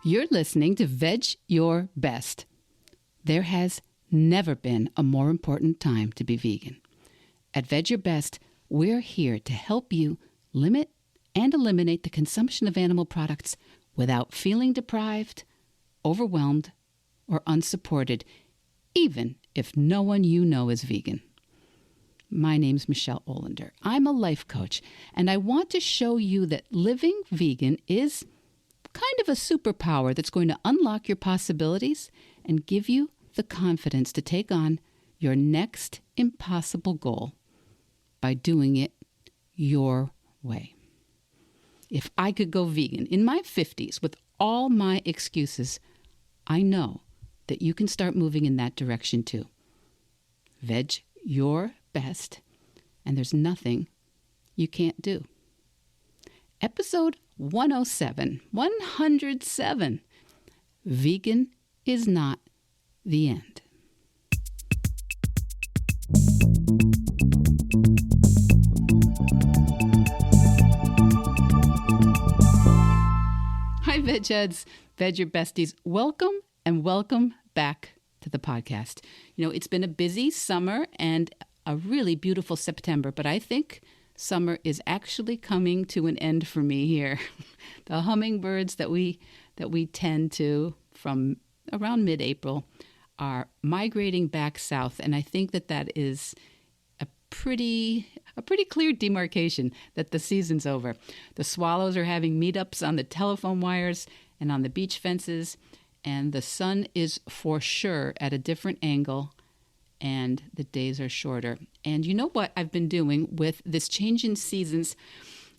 You're listening to Veg Your Best. There has never been a more important time to be vegan. At Veg Your Best, we're here to help you limit and eliminate the consumption of animal products without feeling deprived, overwhelmed, or unsupported, even if no one you know is vegan. My name's Michelle Olander. I'm a life coach, and I want to show you that living vegan is kind of a superpower that's going to unlock your possibilities and give you the confidence to take on your next impossible goal by doing it your way. If I could go vegan in my 50s with all my excuses, I know that you can start moving in that direction too. Veg your best, and there's nothing you can't do. Episode 107. Vegan is not the end. Hi, Veg Heads, Veg Your Besties. Welcome and welcome back to the podcast. You know, it's been a busy summer and a really beautiful September, but I think summer is actually coming to an end for me here. The hummingbirds that we tend to from around mid-April are migrating back south, and I think that is a pretty clear demarcation that the season's over. The swallows are having meetups on the telephone wires and on the beach fences, and the sun is for sure at a different angle, and the days are shorter. And you know what I've been doing with this change in seasons,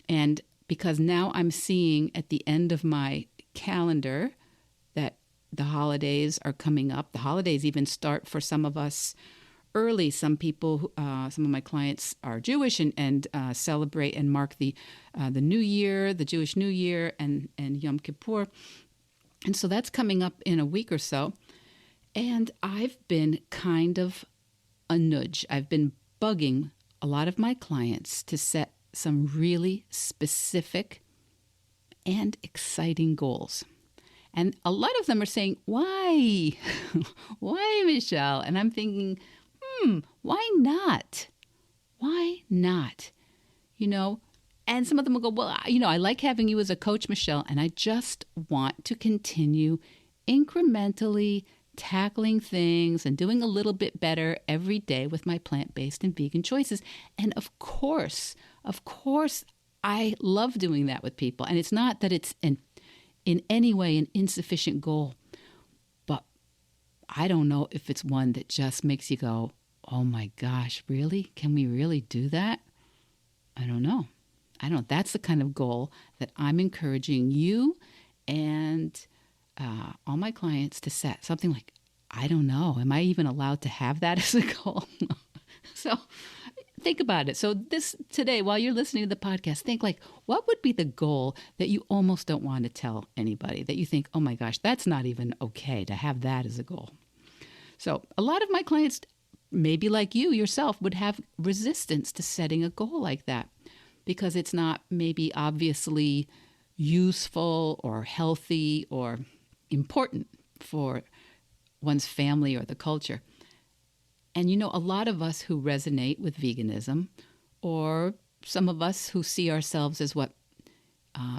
and because now I'm seeing at the end of my calendar that the holidays are coming up. The holidays even start for some of us early. Some people, some of my clients are Jewish and celebrate and mark the New Year, the Jewish New Year, and Yom Kippur. And so that's coming up in a week or so. And I've been kind of a nudge. I've been bugging a lot of my clients to set some really specific and exciting goals. And a lot of them are saying, why? Why, Michelle? And I'm thinking, why not? Why not? You know, and some of them will go, well, you know, I like having you as a coach, Michelle, and I just want to continue incrementally tackling things and doing a little bit better every day with my plant-based and vegan choices. And of course, I love doing that with people. And it's not that it's in any way an insufficient goal, but I don't know if it's one that just makes you go, oh my gosh, really? Can we really do that? I don't know. That's the kind of goal that I'm encouraging you and all my clients to set. Something like, I don't know, am I even allowed to have that as a goal? So think about it. So today, while you're listening to the podcast, think like, what would be the goal that you almost don't want to tell anybody, that you think, oh my gosh, that's not even okay to have that as a goal. So a lot of my clients, maybe like you yourself, would have resistance to setting a goal like that because it's not maybe obviously useful or healthy or important for one's family or the culture. And you know, a lot of us who resonate with veganism, or some of us who see ourselves as what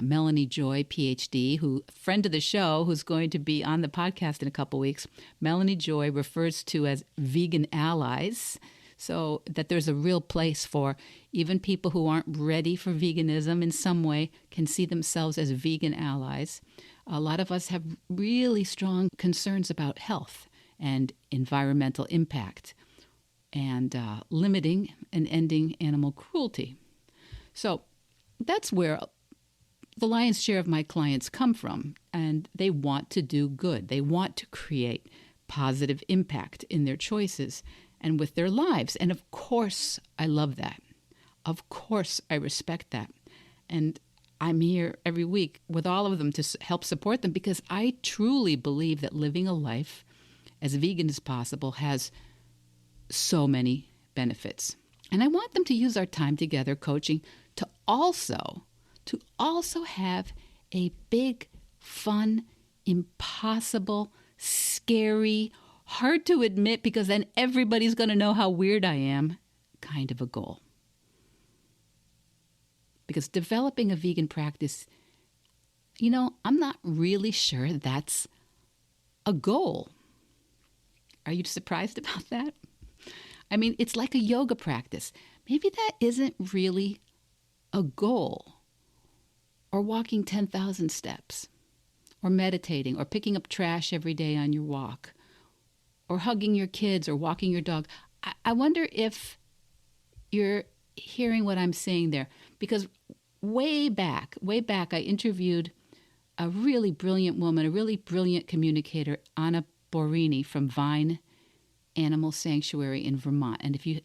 Melanie Joy, PhD, who friend of the show, who's going to be on the podcast in a couple weeks, Melanie Joy refers to as vegan allies. So that there's a real place for even people who aren't ready for veganism in some way can see themselves as vegan allies. A lot of us have really strong concerns about health and environmental impact and limiting and ending animal cruelty. So that's where the lion's share of my clients come from, and they want to do good. They want to create positive impact in their choices and with their lives. And of course, I love that. Of course, I respect that. And I'm here every week with all of them to help support them because I truly believe that living a life as vegan as possible has so many benefits. And I want them to use our time together coaching to also have a big, fun, impossible, scary, hard to admit because then everybody's going to know how weird I am kind of a goal. Because developing a vegan practice, I'm not really sure that's a goal. Are you surprised about that? I mean, it's like a yoga practice. Maybe that isn't really a goal. Or walking 10,000 steps. Or meditating. Or picking up trash every day on your walk. Or hugging your kids or walking your dog. I wonder if you're hearing what I'm saying there. Because way back, I interviewed a really brilliant woman, a really brilliant communicator, Anna Borini from Vine Animal Sanctuary in Vermont. And if you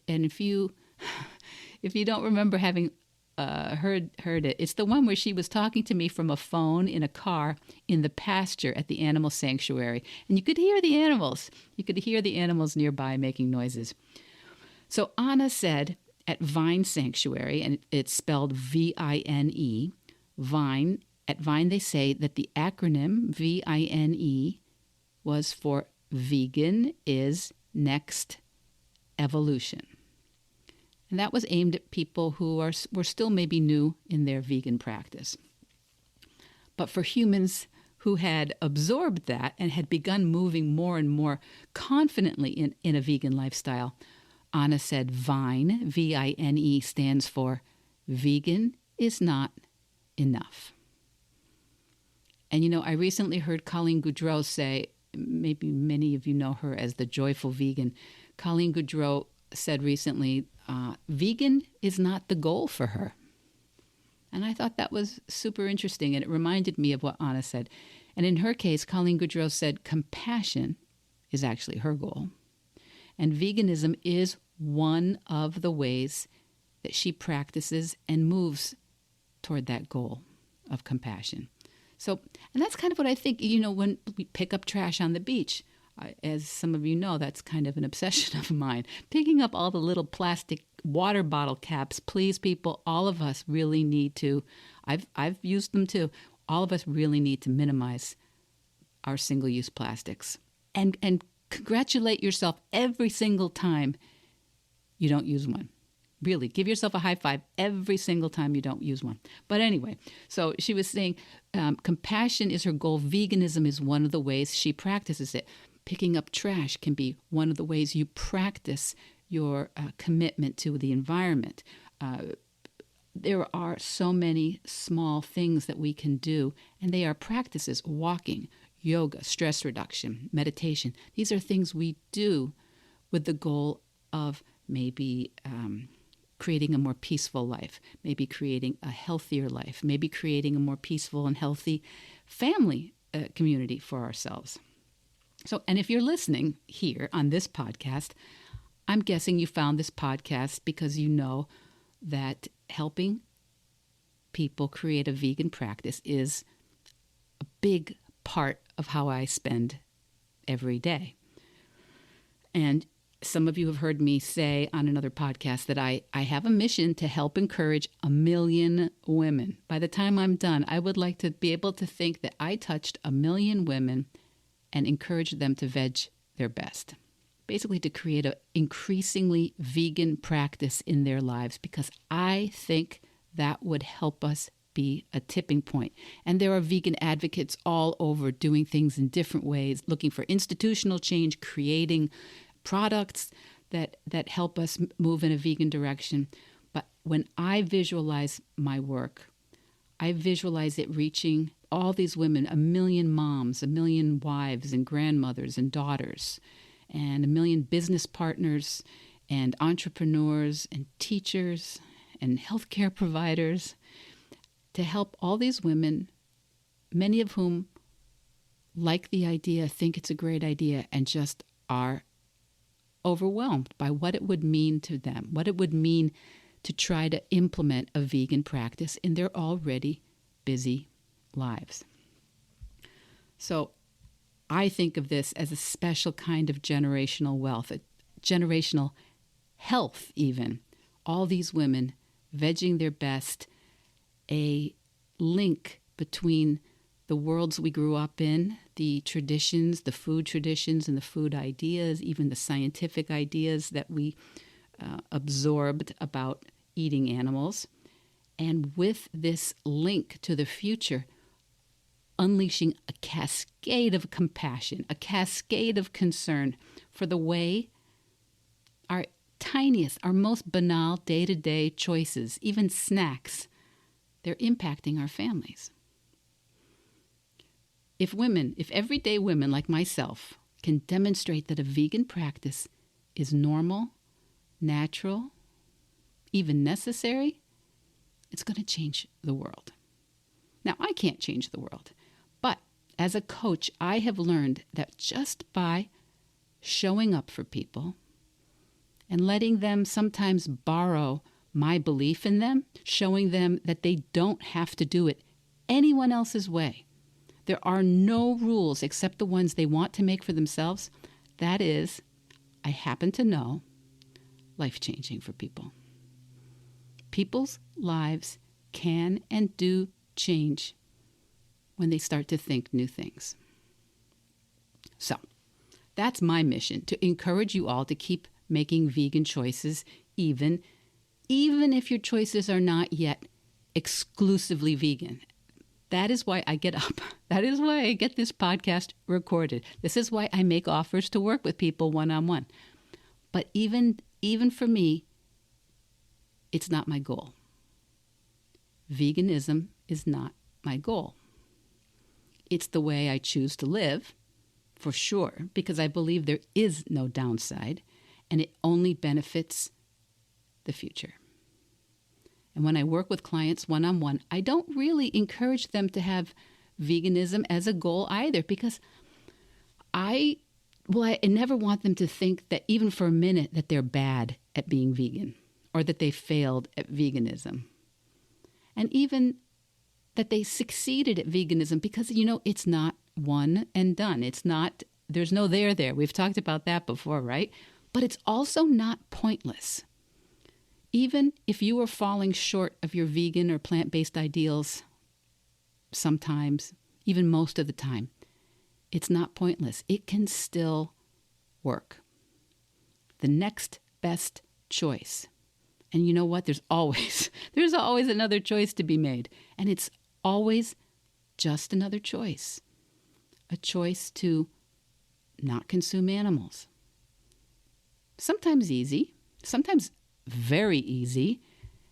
don't remember having heard it, it's the one where she was talking to me from a phone in a car in the pasture at the animal sanctuary. And you could hear the animals. You could hear the animals nearby making noises. So Anna said at Vine Sanctuary, and it's spelled V-I-N-E, Vine, at Vine they say that the acronym V-I-N-E was for Vegan is Next Evolution. And that was aimed at people who were still maybe new in their vegan practice. But for humans who had absorbed that and had begun moving more and more confidently in a vegan lifestyle, Anna said Vine, V-I-N-E, stands for Vegan is Not Enough. And I recently heard Colleen Goudreau say, maybe many of you know her as the joyful vegan. Colleen Goudreau said recently, vegan is not the goal for her. And I thought that was super interesting, and it reminded me of what Anna said. And in her case, Colleen Goudreau said compassion is actually her goal. And veganism is one of the ways that she practices and moves toward that goal of compassion. So, and that's kind of what I think, when we pick up trash on the beach. As some of you know, that's kind of an obsession of mine. Picking up all the little plastic water bottle caps. Please, people, all of us really need to, I've used them too. All of us really need to minimize our single-use plastics. And congratulate yourself every single time you don't use one. Really, give yourself a high five every single time you don't use one. But anyway, so she was saying compassion is her goal. Veganism is one of the ways she practices it. Picking up trash can be one of the ways you practice your commitment to the environment. There are so many small things that we can do, and they are practices: walking, yoga, stress reduction, meditation. These are things we do with the goal of maybe creating a more peaceful life, maybe creating a healthier life, maybe creating a more peaceful and healthy family community for ourselves. So, and if you're listening here on this podcast, I'm guessing you found this podcast because you know that helping people create a vegan practice is a big part of how I spend every day. And some of you have heard me say on another podcast that I have a mission to help encourage 1 million women. By the time I'm done, I would like to be able to think that I touched 1 million women and encouraged them to veg their best. Basically to create an increasingly vegan practice in their lives, because I think that would help us be a tipping point. And there are vegan advocates all over doing things in different ways, looking for institutional change, creating products that help us move in a vegan direction. But when I visualize my work, I visualize it reaching all these women, 1 million moms, 1 million wives and grandmothers and daughters, and 1 million business partners and entrepreneurs and teachers and healthcare providers, to help all these women, many of whom like the idea, think it's a great idea, and just are overwhelmed by what it would mean to them, what it would mean to try to implement a vegan practice in their already busy lives. So I think of this as a special kind of generational wealth, a generational health even. All these women vegging their best, a link between the the worlds we grew up in, the traditions, the food traditions and the food ideas, even the scientific ideas that we absorbed about eating animals. And with this link to the future, unleashing a cascade of compassion, a cascade of concern for the way our tiniest, our most banal day-to-day choices, even snacks, they're impacting our families. If everyday women like myself can demonstrate that a vegan practice is normal, natural, even necessary, it's going to change the world. Now, I can't change the world, but as a coach, I have learned that just by showing up for people and letting them sometimes borrow my belief in them, showing them that they don't have to do it anyone else's way. There are no rules except the ones they want to make for themselves. That is, I happen to know, life-changing for people. People's lives can and do change when they start to think new things. So, that's my mission, to encourage you all to keep making vegan choices, even if your choices are not yet exclusively vegan. That is why I get up. That is why I get this podcast recorded. This is why I make offers to work with people one-on-one. But even for me, it's not my goal. Veganism is not my goal. It's the way I choose to live, for sure, because I believe there is no downside, and it only benefits the future. And when I work with clients one-on-one, I don't really encourage them to have veganism as a goal either, because I never want them to think that even for a minute that they're bad at being vegan or that they failed at veganism. And even that they succeeded at veganism, because, it's not one and done. There's no there. We've talked about that before, right? But it's also not pointless. Even if you are falling short of your vegan or plant-based ideals sometimes, even most of the time, it's not pointless. It can still work. The next best choice. And you know what? There's always another choice to be made. And it's always just another choice. A choice to not consume animals. Sometimes easy, sometimes very easy,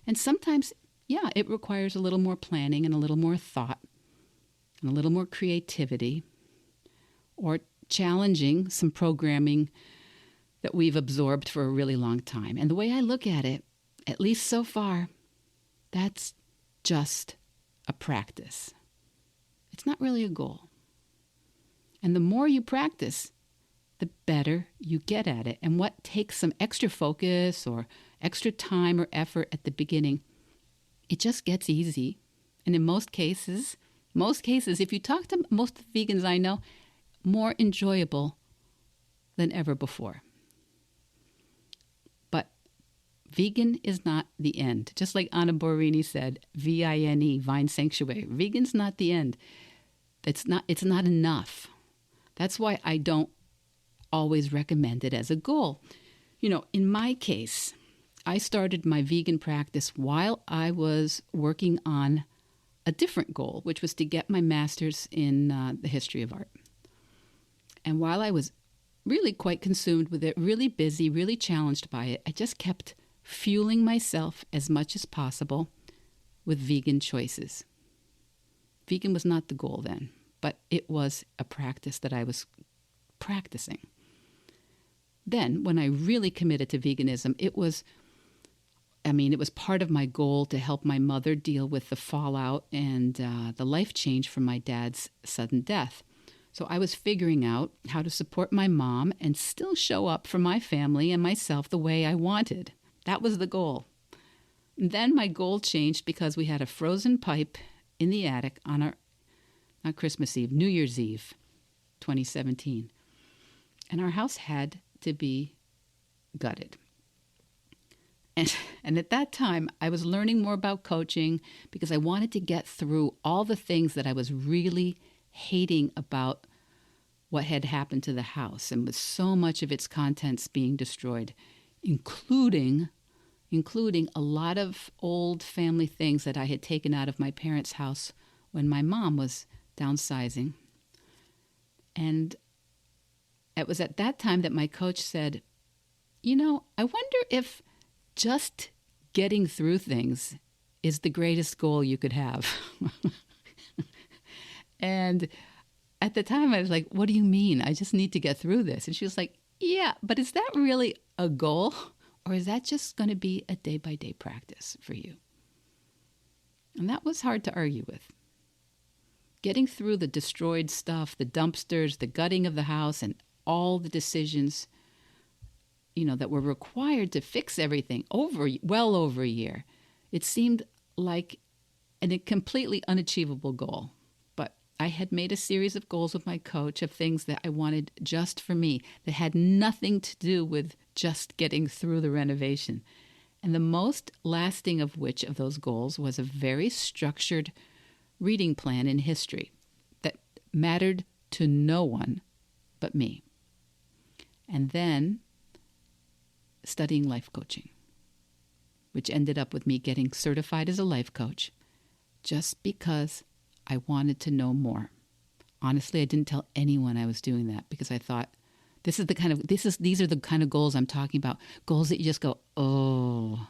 and sometimes, it requires a little more planning and a little more thought and a little more creativity, or challenging some programming that we've absorbed for a really long time. And the way I look at it, at least so far, that's just a practice. It's not really a goal. And the more you practice, the better you get at it. And what takes some extra focus or extra time or effort at the beginning, it just gets easy. And in most cases, if you talk to most of the vegans I know, more enjoyable than ever before. But vegan is not the end. Just like Anna Borini said, V-I-N-E, Vine Sanctuary. Vegan's not the end. It's not enough. That's why I don't always recommend it as a goal. In my case, I started my vegan practice while I was working on a different goal, which was to get my master's in the history of art. And while I was really quite consumed with it, really busy, really challenged by it, I just kept fueling myself as much as possible with vegan choices. Vegan was not the goal then, but it was a practice that I was practicing. Then, when I really committed to veganism, it was part of my goal to help my mother deal with the fallout and the life change from my dad's sudden death. So I was figuring out how to support my mom and still show up for my family and myself the way I wanted. That was the goal. Then my goal changed because we had a frozen pipe in the attic on not Christmas Eve, New Year's Eve, 2017. And our house had to be gutted. And at that time, I was learning more about coaching because I wanted to get through all the things that I was really hating about what had happened to the house, and with so much of its contents being destroyed, including a lot of old family things that I had taken out of my parents' house when my mom was downsizing. And it was at that time that my coach said, I wonder if just getting through things is the greatest goal you could have. And at the time, I was like, what do you mean? I just need to get through this. And she was like, yeah, but is that really a goal? Or is that just going to be a day-by-day practice for you? And that was hard to argue with. Getting through the destroyed stuff, the dumpsters, the gutting of the house, and all the decisions, that were required to fix everything well over a year. It seemed like a completely unachievable goal. But I had made a series of goals with my coach of things that I wanted just for me that had nothing to do with just getting through the renovation. And the most lasting of which of those goals was a very structured reading plan in history that mattered to no one but me. And then studying life coaching, which ended up with me getting certified as a life coach just because I wanted to know more. Honestly, I didn't tell anyone I was doing that because I thought these are the kind of goals I'm talking about. Goals that you just go, oh,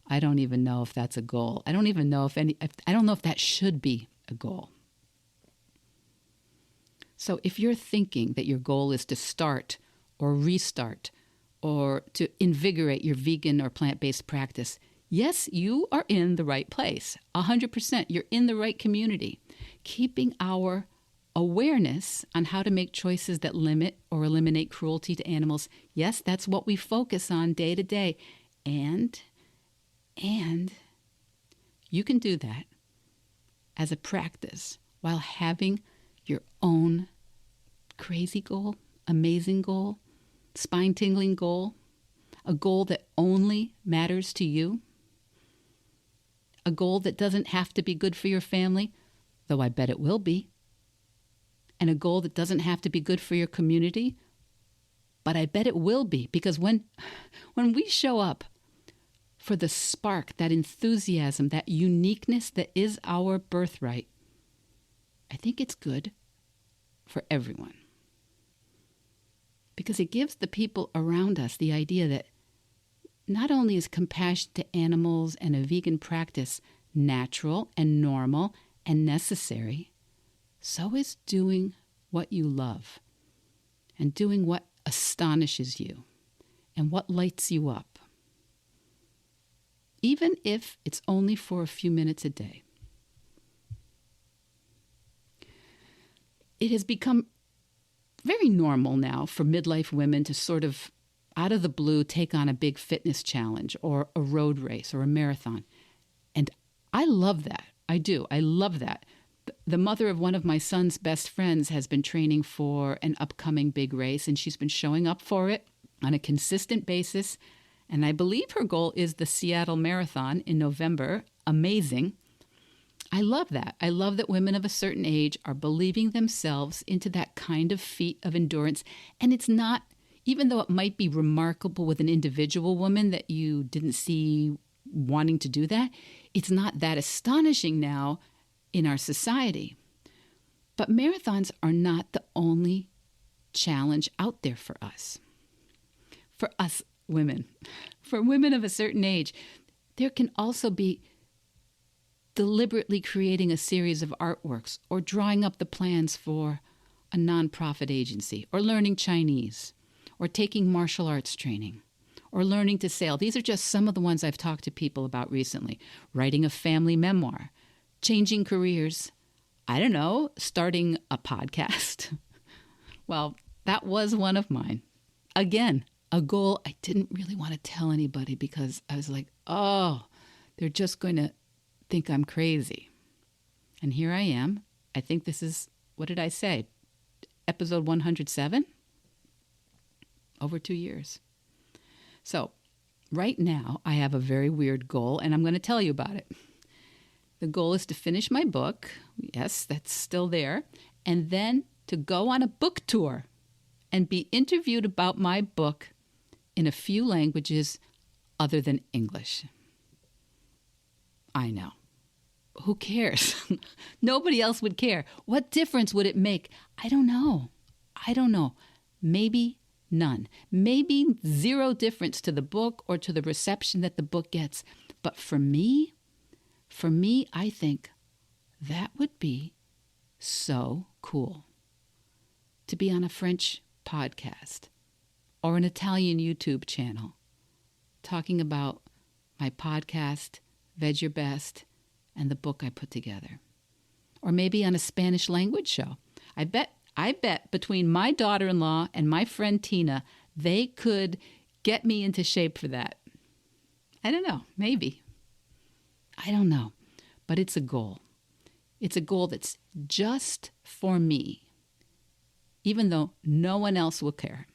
I don't even know if that's a goal. I don't even know I don't know if that should be a goal. So if you're thinking that your goal is to start or restart or to invigorate your vegan or plant-based practice, yes, you are in the right place. 100%. You're in the right community. Keeping our awareness on how to make choices that limit or eliminate cruelty to animals, yes, that's what we focus on day to day. And you can do that as a practice while having your own crazy goal, amazing goal, spine-tingling goal, a goal that only matters to you, a goal that doesn't have to be good for your family, though I bet it will be, and a goal that doesn't have to be good for your community, but I bet it will be, because when we show up for the spark, that enthusiasm, that uniqueness that is our birthright, I think it's good for everyone. Because it gives the people around us the idea that not only is compassion to animals and a vegan practice natural and normal and necessary, so is doing what you love and doing what astonishes you and what lights you up, even if it's only for a few minutes a day. It has become very normal now for midlife women to sort of, out of the blue, take on a big fitness challenge or a road race or a marathon. And I love that. I do. I love that. The mother of one of my son's best friends has been training for an upcoming big race, and she's been showing up for it on a consistent basis. And I believe her goal is the Seattle Marathon in November. Amazing. I love that. I love that women of a certain age are believing themselves into that kind of feat of endurance. And it's not, even though it might be remarkable with an individual woman that you didn't see wanting to do that, it's not that astonishing now in our society. But marathons are not the only challenge out there for us. For us women, for women of a certain age, there can also be deliberately creating a series of artworks or drawing up the plans for a nonprofit agency or learning Chinese or taking martial arts training or learning to sail. These are just some of the ones I've talked to people about recently. Writing a family memoir, changing careers, I don't know, starting a podcast. Well, that was one of mine. Again, a goal I didn't really want to tell anybody because I was like, oh, they're just going to think I'm crazy. And here I am. I think this is, what did I say? Episode 107? Over 2 years. So right now I have a very weird goal, and I'm going to tell you about it. The goal is to finish my book. Yes, that's still there. and then to go on a book tour and be interviewed about my book in a few languages other than English. I know. Who cares? Nobody else would care. What difference would it make? I don't know. Maybe none. Maybe zero difference to the book or to the reception that the book gets. But for me, I think that would be so cool to be on a French podcast or an Italian YouTube channel talking about my podcast, Veg Your Best, and the book I put together. Or maybe on a Spanish language show. I bet between my daughter-in-law and my friend Tina, they could get me into shape for that. I don't know, maybe. I don't know, but it's a goal. It's a goal that's just for me, even though no one else will care.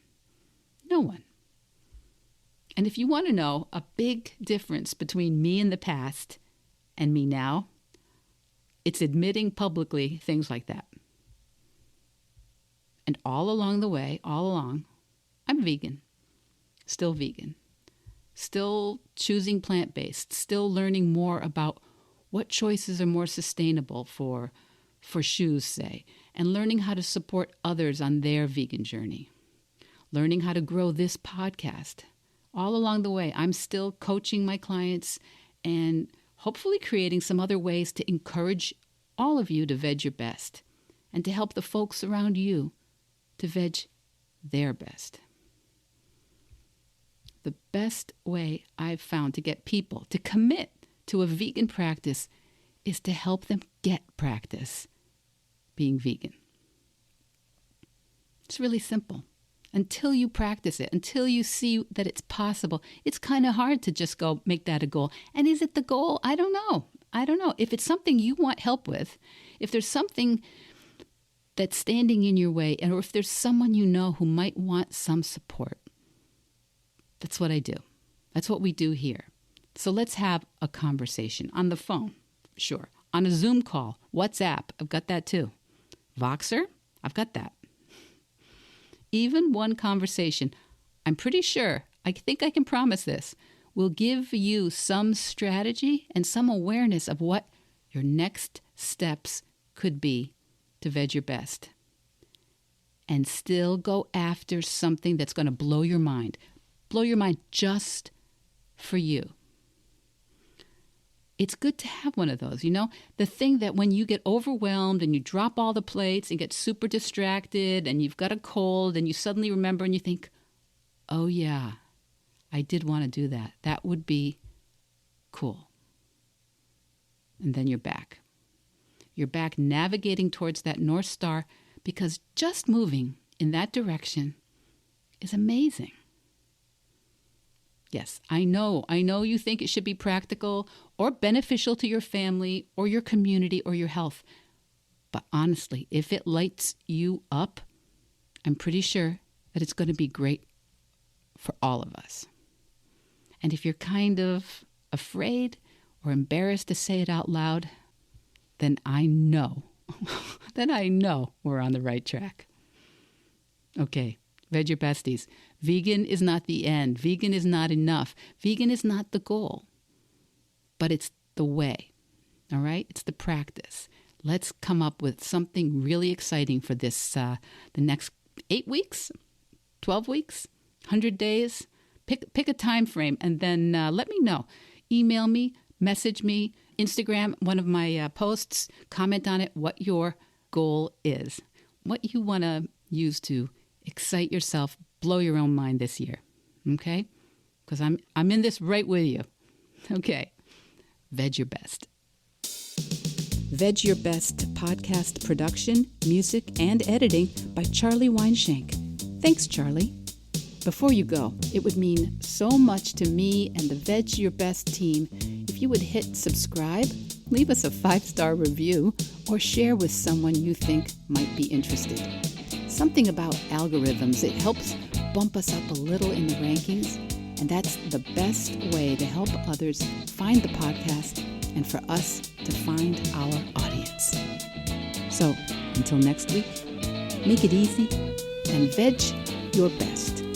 No one. And if you want to know a big difference between me in the past and me now, it's admitting publicly things like that. And all along the way, I'm vegan. Still vegan. Still choosing plant-based. Still learning more about what choices are more sustainable for shoes, say. And learning how to support others on their vegan journey. Learning how to grow this podcast. All along the way, I'm still coaching my clients and hopefully creating some other ways to encourage all of you to veg your best and to help the folks around you to veg their best. The best way I've found to get people to commit to a vegan practice is to help them get practice being vegan. It's really simple. Until you practice it, until you see that it's possible, it's kind of hard to just go make that a goal. And is it the goal? I don't know. If it's something you want help with, if there's something that's standing in your way, or if there's someone you know who might want some support, that's what I do. That's what we do here. So let's have a conversation on the phone, sure. On a Zoom call, WhatsApp, I've got that too. Voxer, I've got that. Even one conversation, I'm pretty sure, I think I can promise this, will give you some strategy and some awareness of what your next steps could be to veg your best. And still go after something that's going to blow your mind. Blow your mind just for you. It's good to have one of those, the thing that when you get overwhelmed and you drop all the plates and get super distracted and you've got a cold and you suddenly remember and you think, oh yeah, I did want to do that. That would be cool. And then you're back. You're back navigating towards that North Star because just moving in that direction is amazing. Yes, I know you think it should be practical or beneficial to your family or your community or your health. But honestly, if it lights you up, I'm pretty sure that it's going to be great for all of us. And if you're kind of afraid or embarrassed to say it out loud, then I know we're on the right track. Okay. Veg Your Besties. Vegan is not the end. Vegan is not enough. Vegan is not the goal. But it's the way. All right? It's the practice. Let's come up with something really exciting for this, the next 8 weeks, 12 weeks, 100 days. Pick a time frame and then let me know. Email me, message me, Instagram, one of my posts, comment on it, what your goal is, what you want to use to excite yourself, blow your own mind this year, okay? Because I'm in this right with you. Okay, Veg Your Best. Veg Your Best podcast production, music, and editing by Charlie Weinshank. Thanks, Charlie. Before you go, it would mean so much to me and the Veg Your Best team if you would hit subscribe, leave us a 5-star review, or share with someone you think might be interested. Something about algorithms, it helps bump us up a little in the rankings, and that's the best way to help others find the podcast and for us to find our audience. So Until next week, make it easy and veg your best.